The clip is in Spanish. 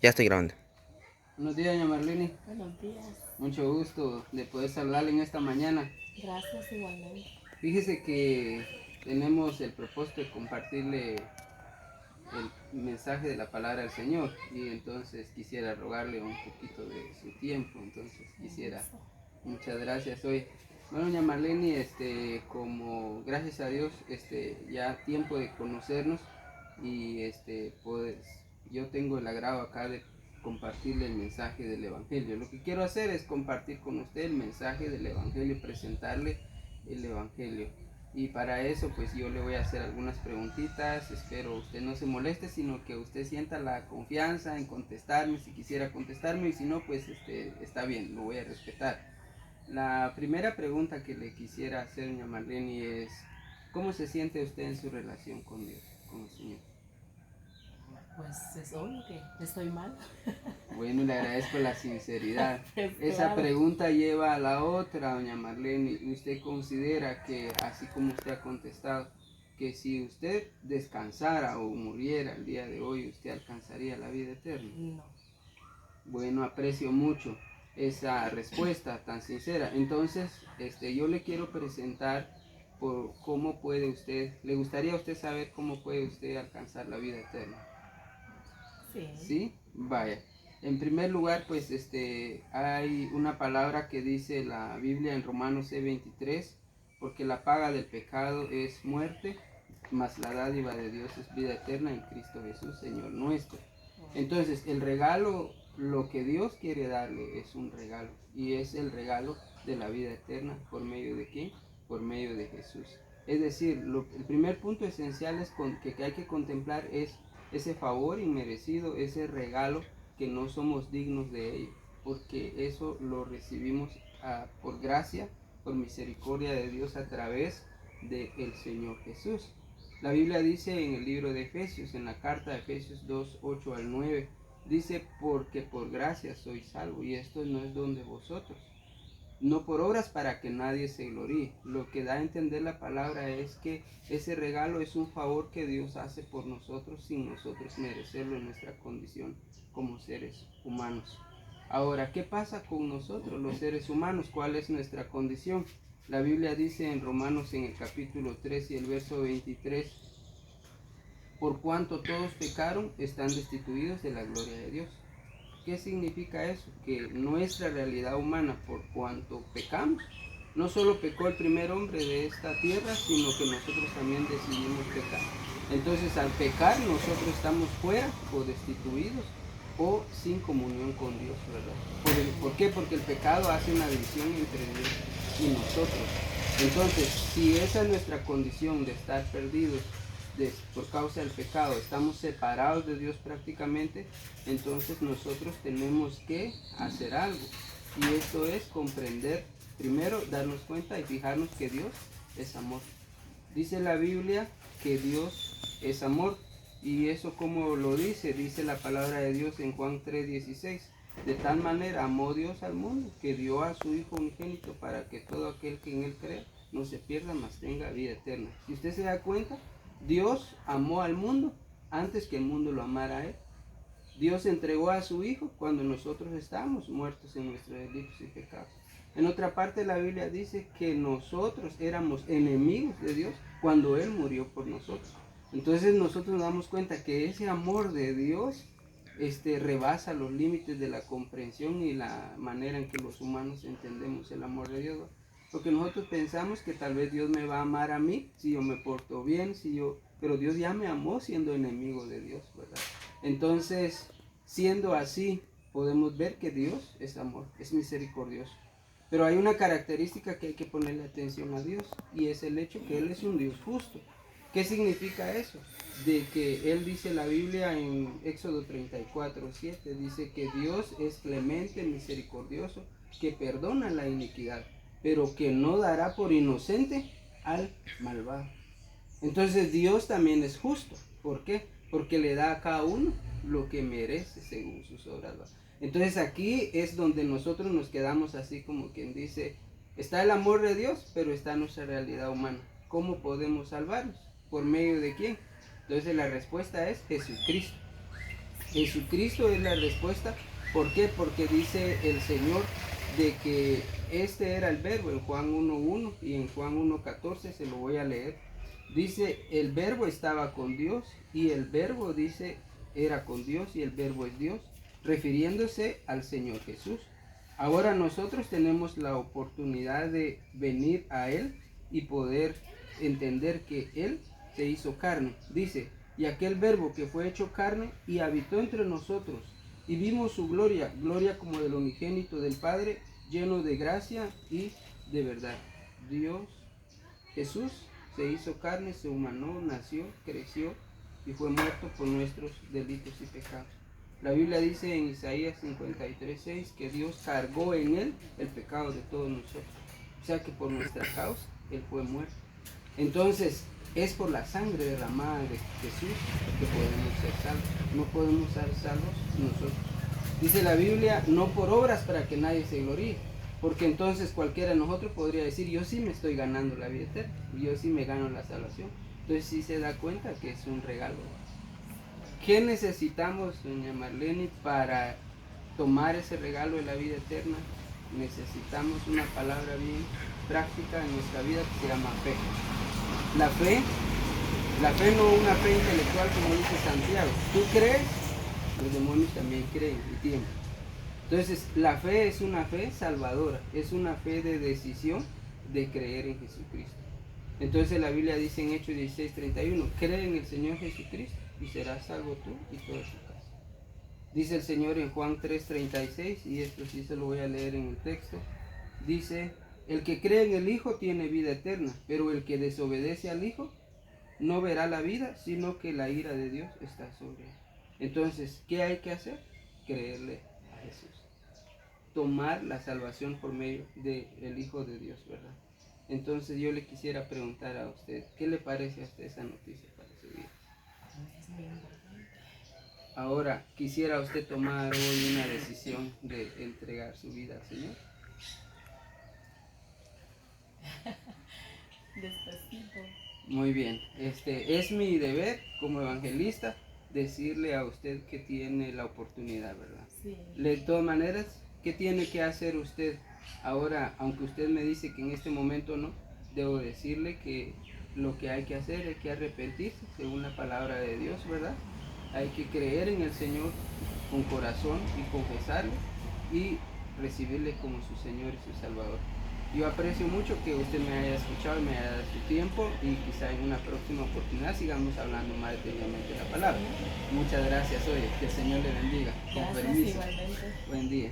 Ya estoy grabando. Buenos días, doña Marlene. Buenos días. Mucho gusto de poder saludarle en esta mañana. Gracias igualmente. Fíjese que tenemos el propósito de compartirle el mensaje de la palabra del Señor y entonces quisiera rogarle un poquito de su tiempo. Entonces quisiera, muchas gracias hoy. Bueno, doña Marlene, como gracias a Dios, ya tiempo de conocernos y pues yo tengo el agrado acá de compartirle el mensaje del Evangelio. Lo que quiero hacer es compartir con usted el mensaje del Evangelio, presentarle el Evangelio. Y para eso pues yo le voy a hacer algunas preguntitas, espero usted no se moleste, sino que usted sienta la confianza en contestarme si quisiera contestarme y si no pues está bien, lo voy a respetar. La primera pregunta que le quisiera hacer, doña Marlene, es ¿cómo se siente usted en su relación con Dios, con el Señor? Pues es obvio que estoy mal. Bueno, le agradezco la sinceridad. Pues Esa claro. pregunta lleva a la otra, doña Marlene. ¿Usted considera que, así como usted ha contestado, que si usted descansara o muriera el día de hoy, usted alcanzaría la vida eterna? No. Bueno, aprecio mucho esa respuesta tan sincera. Entonces, yo le quiero presentar por cómo puede usted, le gustaría a usted saber cómo puede usted alcanzar la vida eterna. Sí. ¿Sí? Vaya. En primer lugar, pues hay una palabra que dice la Biblia en Romanos 6:23, porque la paga del pecado es muerte, mas la dádiva de Dios es vida eterna en Cristo Jesús, Señor nuestro. Entonces, el regalo, lo que Dios quiere darle es un regalo, y es el regalo de la vida eterna. ¿Por medio de quién? Por medio de Jesús. Es decir, el primer punto esencial es que hay que contemplar es ese favor inmerecido, ese regalo que no somos dignos de ello, porque eso lo recibimos por gracia, por misericordia de Dios a través del Señor Jesús. La Biblia dice en el libro de Efesios, en la carta de Efesios 2, 8 al 9, dice, porque por gracia sois salvo, y esto no es don de vosotros, no por obras para que nadie se gloríe. Lo que da a entender la palabra es que ese regalo es un favor que Dios hace por nosotros sin nosotros merecerlo en nuestra condición como seres humanos. Ahora, ¿qué pasa con nosotros los seres humanos? ¿Cuál es nuestra condición? La Biblia dice en Romanos en el capítulo 3 y el verso 23, por cuanto todos pecaron, están destituidos de la gloria de Dios. ¿Qué significa eso? Que nuestra realidad humana, por cuanto pecamos, no solo pecó el primer hombre de esta tierra, sino que nosotros también decidimos pecar. Entonces, al pecar, nosotros estamos fuera o destituidos o sin comunión con Dios, ¿verdad? ¿Por qué? Porque el pecado hace una división entre Dios y nosotros. Entonces, si esa es nuestra condición de estar perdidos por causa del pecado, estamos separados de Dios prácticamente, entonces nosotros tenemos que hacer algo. Y esto es comprender, primero darnos cuenta y fijarnos que Dios es amor. Dice la Biblia que Dios es amor. Y eso como lo dice la palabra de Dios en Juan 3:16. De tal manera amó Dios al mundo que dio a su Hijo unigénito para que todo aquel que en él cree no se pierda, mas tenga vida eterna. Si usted se da cuenta, Dios amó al mundo antes que el mundo lo amara a él. Dios entregó a su Hijo cuando nosotros estábamos muertos en nuestros delitos y pecados. En otra parte la Biblia dice que nosotros éramos enemigos de Dios cuando Él murió por nosotros. Entonces nosotros nos damos cuenta que ese amor de Dios rebasa los límites de la comprensión y la manera en que los humanos entendemos el amor de Dios. Porque nosotros pensamos que tal vez Dios me va a amar a mí si yo me porto bien, pero Dios ya me amó siendo enemigo de Dios, ¿verdad? Entonces, siendo así, podemos ver que Dios es amor, es misericordioso. Pero hay una característica que hay que ponerle atención a Dios, y es el hecho que Él es un Dios justo. ¿Qué significa eso? De que Él dice la Biblia en Éxodo 34:7, dice que Dios es clemente, misericordioso, que perdona la iniquidad, pero que no dará por inocente al malvado. Entonces Dios también es justo. ¿Por qué? Porque le da a cada uno lo que merece según sus obras. Entonces aquí es donde nosotros nos quedamos así como quien dice, está el amor de Dios, pero está nuestra realidad humana. ¿Cómo podemos salvarnos? ¿Por medio de quién? Entonces la respuesta es Jesucristo. Jesucristo es la respuesta. ¿Por qué? Porque dice el Señor de que este era el verbo en Juan 1.1 y en Juan 1.14 se lo voy a leer. Dice, el verbo estaba con Dios y el verbo dice era con Dios y el verbo es Dios, refiriéndose al Señor Jesús. Ahora nosotros tenemos la oportunidad de venir a Él y poder entender que Él se hizo carne. Dice, y aquel verbo que fue hecho carne y habitó entre nosotros y vimos su gloria, gloria como del unigénito del Padre, lleno de gracia y de verdad. Dios, Jesús, se hizo carne, se humanó, nació, creció y fue muerto por nuestros delitos y pecados. La Biblia dice en Isaías 53:6 que Dios cargó en él el pecado de todos nosotros. O sea que por nuestra causa él fue muerto. Entonces es por la sangre derramada de Jesús que podemos ser salvos. No podemos ser salvos nosotros. Dice la Biblia, no por obras para que nadie se gloríe. Porque entonces cualquiera de nosotros podría decir, yo sí me estoy ganando la vida eterna, yo sí me gano la salvación. Entonces sí se da cuenta que es un regalo. ¿Qué necesitamos, doña Marlene, para tomar ese regalo de la vida eterna? Necesitamos una palabra bien práctica en nuestra vida que se llama fe. La fe no una fe intelectual como dice Santiago. Tú crees, los demonios también creen y tiemblan. Entonces, la fe es una fe salvadora, es una fe de decisión de creer en Jesucristo. Entonces la Biblia dice en Hechos 16:31, cree en el Señor Jesucristo y serás salvo tú y toda tu casa. Dice el Señor en Juan 3:36, y esto sí se lo voy a leer en el texto, dice, el que cree en el Hijo tiene vida eterna, pero el que desobedece al Hijo no verá la vida, sino que la ira de Dios está sobre él. Entonces, ¿qué hay que hacer? Creerle a Jesús. Tomar la salvación por medio del Hijo de Dios, ¿verdad? Entonces yo le quisiera preguntar a usted, ¿qué le parece a usted esa noticia para su vida? Es muy importante. Ahora, ¿quisiera usted tomar hoy una decisión de entregar su vida al Señor? Despacito. Muy bien, es mi deber como evangelista decirle a usted que tiene la oportunidad, ¿verdad? Sí. De todas maneras, ¿qué tiene que hacer usted? Ahora, aunque usted me dice que en este momento no, debo decirle que lo que hay que hacer es que arrepentirse según la palabra de Dios, ¿verdad? Hay que creer en el Señor con corazón y confesarle y recibirle como su Señor y su Salvador. Yo aprecio mucho que usted me haya escuchado y me haya dado su tiempo y quizá en una próxima oportunidad sigamos hablando más detenidamente de la palabra. Muchas gracias, oye, que el Señor le bendiga. Con Gracias, permiso. igualmente. Buen día.